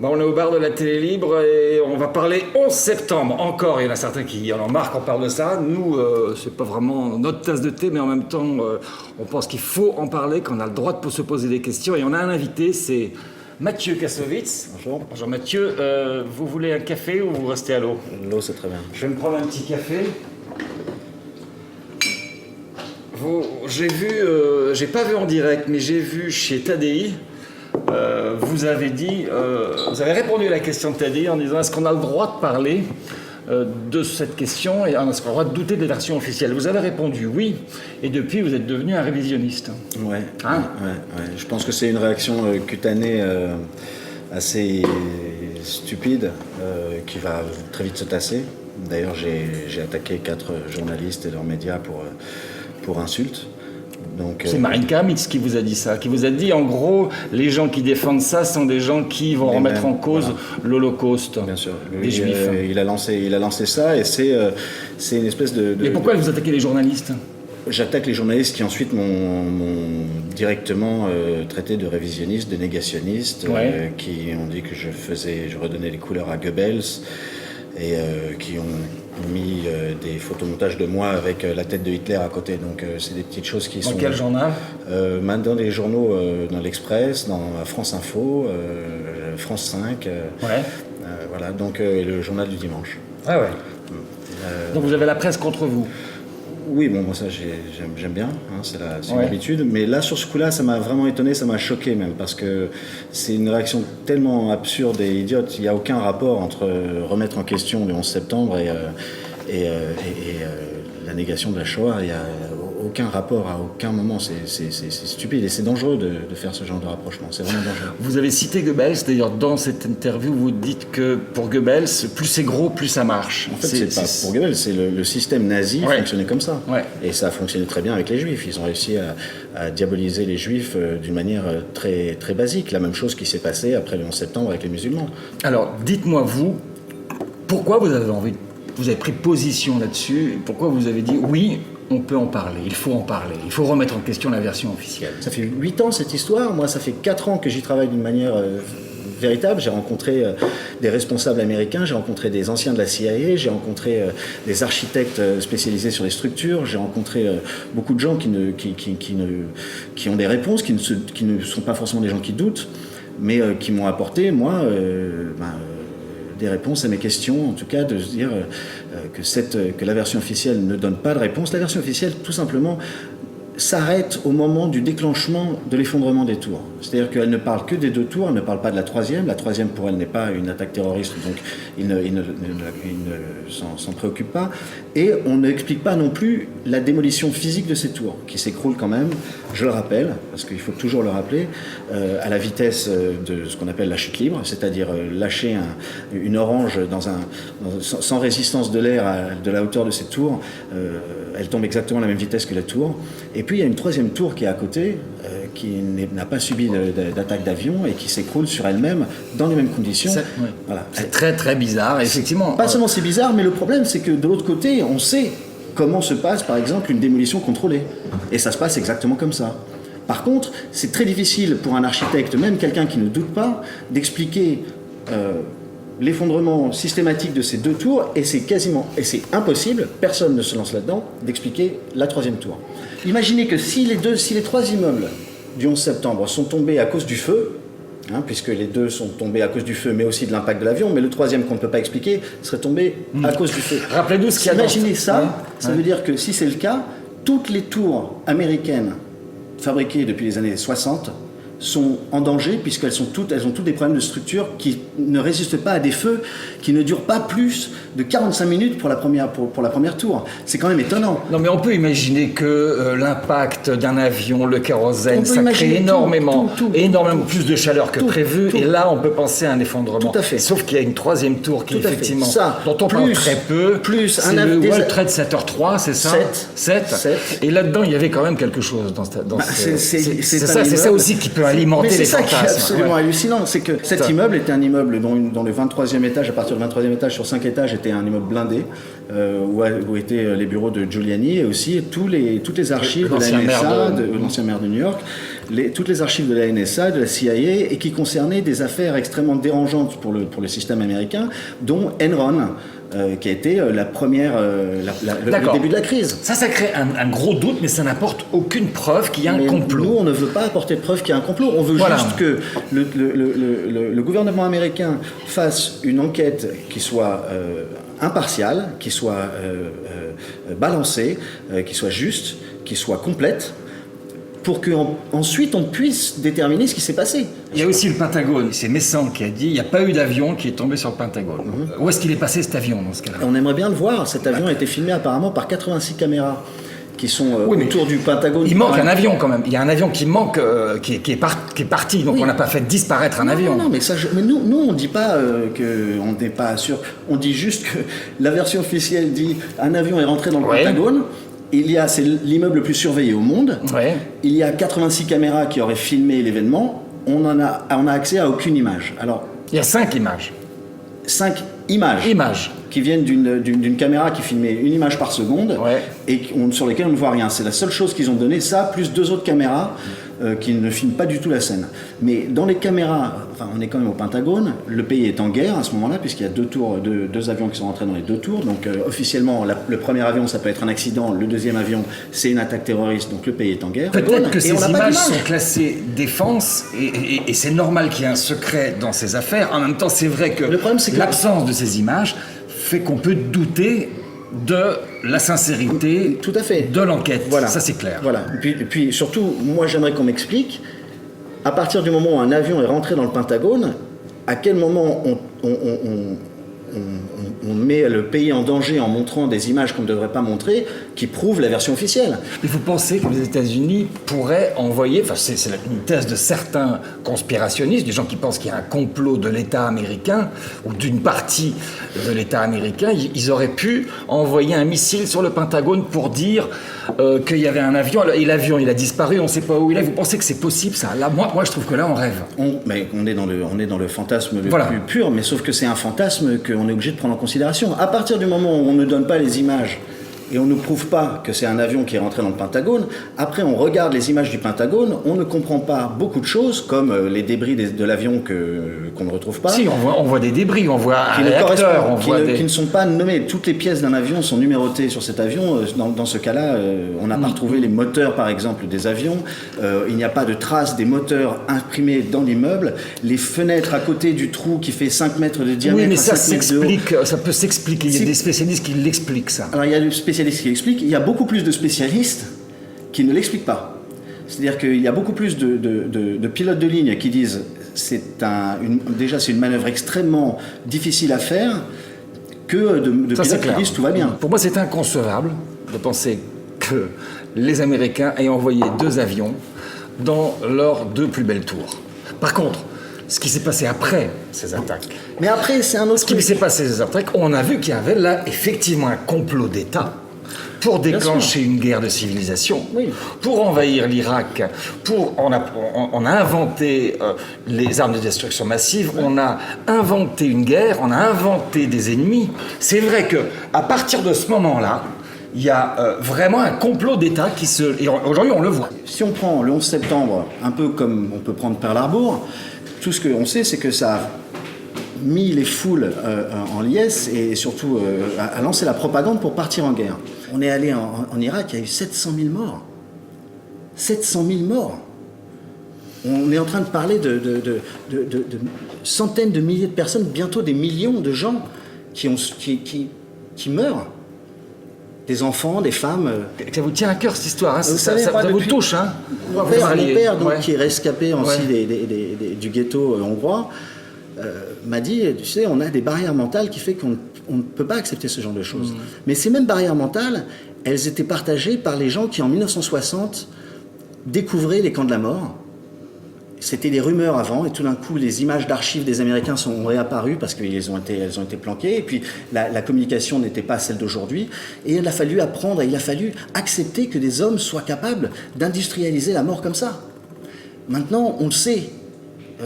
Bon, on est au bar de la télé libre et on va parler 11 septembre. Encore, il y en a certains qui en ont marre qu'on parle de ça. Nous, c'est pas vraiment notre tasse de thé, mais en même temps, on pense qu'il faut en parler, qu'on a le droit de se poser des questions. Et on a un invité, c'est Mathieu Kassovitz. Bonjour. Bonjour Mathieu. Vous voulez un café ou vous restez à l'eau? L'eau, c'est très bien. Je vais me prendre un petit café. J'ai vu, j'ai pas vu en direct, mais j'ai vu chez Tadi. Vous avez dit, vous avez répondu à la question de Tadi en disant est-ce qu'on a le droit de parler de cette question et est-ce qu'on a le droit de douter des versions officielles? Vous avez répondu oui, et depuis vous êtes devenu un révisionniste. Ouais. Hein? Ouais. Je pense que c'est une réaction cutanée assez stupide qui va très vite se tasser. D'ailleurs, j'ai attaqué 4 journalistes et leurs médias pour insulte. Donc, c'est Marine Kamitz qui vous a dit ça, qui vous a dit en gros les gens qui défendent ça sont des gens qui vont remettre en cause l'Holocauste. Bien sûr, des Juifs. Il a lancé ça et c'est une espèce de. Mais pourquoi vous attaquez les journalistes? J'attaque les journalistes qui ensuite m'ont directement traité de révisionniste, de négationniste, qui ont dit que je redonnais les couleurs à Goebbels et qui ont mis des photomontages de moi avec la tête de Hitler à côté. Donc c'est des petites choses qui sont... Dans quel journal? Dans les journaux, dans l'Express, dans France Info, France 5, voilà, donc et le journal du dimanche. Ah ouais. Donc vous avez la presse contre vous? Oui, bon, moi ça j'aime bien, hein, c'est une habitude, mais là sur ce coup-là ça m'a vraiment étonné, ça m'a choqué même, parce que c'est une réaction tellement absurde et idiote, il n'y a aucun rapport entre remettre en question le 11 septembre et la négation de la Shoah, il n'y a aucun rapport à aucun moment, c'est stupide et c'est dangereux de faire ce genre de rapprochement, c'est vraiment dangereux. Vous avez cité Goebbels, d'ailleurs dans cette interview vous dites que pour Goebbels, plus c'est gros, plus ça marche. En fait c'est pas pour Goebbels, c'est le système nazi fonctionnait comme ça. Ouais. Et ça a fonctionné très bien avec les Juifs, ils ont réussi à diaboliser les Juifs d'une manière très, très basique, la même chose qui s'est passée après le 11 septembre avec les musulmans. Alors dites-moi vous, pourquoi vous avez pris position là-dessus, pourquoi vous avez dit oui, on peut en parler, il faut en parler, il faut remettre en question la version officielle. Ça fait 8 ans cette histoire, moi ça fait 4 ans que j'y travaille d'une manière véritable. J'ai rencontré des responsables américains, j'ai rencontré des anciens de la CIA, j'ai rencontré des architectes spécialisés sur les structures, j'ai rencontré beaucoup de gens qui ont des réponses, qui ne sont pas forcément des gens qui doutent, mais qui m'ont apporté, moi, des réponses à mes questions, en tout cas de se dire que la version officielle ne donne pas de réponse. La version officielle, tout simplement, s'arrête au moment du déclenchement de l'effondrement des tours. C'est-à-dire qu'elle ne parle que des 2 tours, elle ne parle pas de la 3e. La 3e, pour elle, n'est pas une attaque terroriste, donc il ne s'en préoccupe pas. Et on n'explique pas non plus la démolition physique de ces tours, qui s'écroulent quand même, je le rappelle, parce qu'il faut toujours le rappeler, à la vitesse de ce qu'on appelle la chute libre, c'est-à-dire lâcher une orange sans résistance de l'air de la hauteur de ces tours, elle tombe exactement à la même vitesse que la tour. Et puis il y a une 3e tour qui est à côté, qui n'a pas subi d'attaque d'avion et qui s'écroule sur elle-même dans les mêmes conditions. Voilà. C'est très très bizarre, effectivement. Pas seulement c'est bizarre, mais le problème c'est que de l'autre côté, on sait comment se passe par exemple une démolition contrôlée. Et ça se passe exactement comme ça. Par contre, c'est très difficile pour un architecte, même quelqu'un qui ne doute pas, d'expliquer l'effondrement systématique de ces 2 tours, et c'est impossible, personne ne se lance là-dedans, d'expliquer la 3e tour. Imaginez que si les 3 immeubles du 11 septembre sont tombés à cause du feu, puisque les 2 sont tombés à cause du feu, mais aussi de l'impact de l'avion, mais le 3e qu'on ne peut pas expliquer serait tombé à cause du feu. Rappelez-nous ce qu'il y a dans... Imaginez ça, ça veut dire que si c'est le cas, toutes les tours américaines fabriquées depuis les années 60 sont en danger, puisqu'elles ont toutes des problèmes de structure qui ne résistent pas à des feux qui ne durent pas plus de 45 minutes pour la première tour. C'est quand même étonnant. Non, mais on peut imaginer que l'impact d'un avion, le kérosène, ça crée énormément plus de chaleur que prévu, et là on peut penser à un effondrement. Tout à fait. Sauf qu'il y a une 3e tour qui effectivement, dont on parle très peu, c'est le World Trade Center 3, c'est ça? 7. Et là-dedans il y avait quand même quelque chose c'est ça aussi qui peut alimenter les fantasmes. C'est ça qui est absolument hallucinant, c'est que cet immeuble était un immeuble dont le 23e étage, à partir du 23e étage sur 5 étages, était un immeuble blindé, où étaient les bureaux de Giuliani et aussi toutes les archives de la NSA, de l'ancien maire de New York. toutes les archives de la NSA, de la CIA, et qui concernaient des affaires extrêmement dérangeantes pour le système américain, dont Enron, qui a été le début de la crise. Ça crée un gros doute, mais ça n'apporte aucune preuve qu'il y a un complot. Nous, on ne veut pas apporter de preuve qu'il y a un complot. On veut juste que le gouvernement américain fasse une enquête qui soit impartiale, qui soit balancée, qui soit juste, qui soit complète, pour qu'ensuite on puisse déterminer ce qui s'est passé. Il y a aussi le Pentagone, c'est Messant qui a dit il n'y a pas eu d'avion qui est tombé sur le Pentagone. Où est-ce qu'il est passé cet avion dans ce cas-là? On aimerait bien le voir, cet avion a été filmé apparemment par 86 caméras qui sont autour du Pentagone. Il manque un avion quand même, il y a un avion qui manque, qui est parti, donc on n'a pas fait disparaître un avion. Non, mais nous on ne dit pas qu'on n'est pas sûr, on dit juste que la version officielle dit un avion est rentré dans le Pentagone. C'est l'immeuble le plus surveillé au monde. Ouais. Il y a 86 caméras qui auraient filmé l'événement. On a accès à aucune image. Alors, il y a 5 images. 5 images. Qui viennent d'une caméra qui filmait une image par seconde et sur lesquelles on ne voit rien. C'est la seule chose qu'ils ont donné, ça, plus 2 autres caméras qui ne filment pas du tout la scène. Mais dans les caméras, on est quand même au Pentagone, le pays est en guerre à ce moment-là, puisqu'il y a 2 avions qui sont rentrés dans les 2 tours. Donc officiellement, le premier avion, ça peut être un accident, le deuxième avion, c'est une attaque terroriste, donc le pays est en guerre. Peut-être que ces images sont classées défense, et c'est normal qu'il y ait un secret dans ces affaires. En même temps, c'est vrai que l'absence de ces images fait qu'on peut douter de la sincérité tout à fait. De l'enquête. Voilà. Ça, c'est clair. Voilà. Et puis surtout, moi, j'aimerais qu'on m'explique, à partir du moment où un avion est rentré dans le Pentagone, à quel moment on met le pays en danger en montrant des images qu'on ne devrait pas montrer, qui prouvent la version officielle. Mais vous pensez que les États-Unis pourraient envoyer, c'est une thèse de certains conspirationnistes, des gens qui pensent qu'il y a un complot de l'État américain, ou d'une partie de l'État américain, ils auraient pu envoyer un missile sur le Pentagone pour dire qu'il y avait un avion, et l'avion il a disparu, on ne sait pas où il est. Vous pensez que c'est possible ça? Là, moi je trouve que là on rêve. On est dans le fantasme le plus pur, mais sauf que c'est un fantasme qu'on est obligé de prendre en considération. À partir du moment où on ne donne pas les images et on ne prouve pas que c'est un avion qui est rentré dans le Pentagone, après on regarde les images du Pentagone, on ne comprend pas beaucoup de choses, comme les débris de l'avion qu'on ne retrouve pas. Si, on voit des débris, on voit un réacteur, qui ne sont pas nommés. Toutes les pièces d'un avion sont numérotées sur cet avion. Dans ce cas-là, on n'a pas retrouvé les moteurs, par exemple, des avions. Il n'y a pas de traces des moteurs imprimés dans l'immeuble. Les fenêtres à côté du trou qui fait 5 mètres de diamètre. Oui, mais ça peut s'expliquer. Il y a des spécialistes qui l'expliquent, ça. Alors, il y a des spécialistes qui l'expliquent. Il y a beaucoup plus de spécialistes qui ne l'expliquent pas. C'est-à-dire qu'il y a beaucoup plus de pilotes de ligne qui disent déjà c'est une manœuvre extrêmement difficile à faire que de pilotes qui disent tout va bien. Pour moi, c'est inconcevable de penser que les Américains aient envoyé 2 avions dans leurs 2 plus belles tours. Par contre, ce qui s'est passé après ces attaques. Mais après, c'est un autre truc. Ce qui s'est passé ces attaques, on a vu qu'il y avait là effectivement un complot d'État pour déclencher une guerre de civilisation, pour envahir l'Irak, on a inventé les armes de destruction massive, on a inventé une guerre, on a inventé des ennemis. C'est vrai que à partir de ce moment-là, il y a vraiment un complot d'État et aujourd'hui on le voit. Si on prend le 11 septembre, un peu comme on peut prendre Pearl Harbor, tout ce qu'on sait, c'est que ça a mis les foules en liesse et surtout a lancé la propagande pour partir en guerre. On est allé en Irak, il y a eu 700 000 morts. 700 000 morts. On est en train de parler de centaines de milliers de personnes, bientôt des millions de gens qui meurent. Des enfants, des femmes. Ça vous tient à cœur cette histoire, hein. Ça vous touche, hein. Mon père donc, qui est rescapé aussi du ghetto hongrois, m'a dit, tu sais, on a des barrières mentales qui fait qu'on ne peut pas accepter ce genre de choses. Mais ces mêmes barrières mentales, elles étaient partagées par les gens qui, en 1960, découvraient les camps de la mort. C'était des rumeurs avant, et tout d'un coup, les images d'archives des Américains sont réapparues parce qu'elles ont été planquées, et puis la communication n'était pas celle d'aujourd'hui, et il a fallu apprendre, il a fallu accepter que des hommes soient capables d'industrialiser la mort comme ça. Maintenant, on le sait,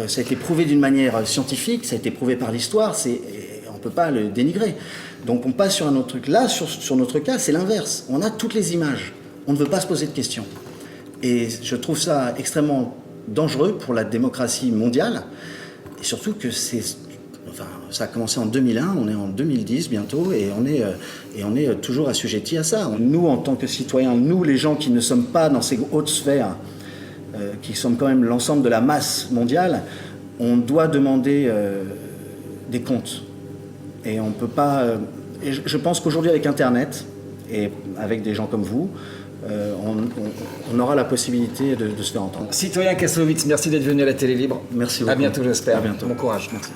ça a été prouvé d'une manière scientifique, ça a été prouvé par l'histoire, on ne peut pas le dénigrer. Donc on passe sur un autre truc. Là, sur notre cas, c'est l'inverse. On a toutes les images, on ne veut pas se poser de questions. Et je trouve ça extrêmement dangereux pour la démocratie mondiale. Et surtout que ça a commencé en 2001, on est en 2010 bientôt, et on est toujours assujettis à ça. Nous, en tant que citoyens, nous les gens qui ne sommes pas dans ces hautes sphères, qui sommes quand même l'ensemble de la masse mondiale, on doit demander des comptes. Et on peut pas. Et je pense qu'aujourd'hui, avec Internet et avec des gens comme vous, on aura la possibilité de se faire entendre. Citoyen Kassovitz, merci d'être venu à la Télé Libre. Merci beaucoup. À bientôt, j'espère. À bientôt. Bon courage. Merci.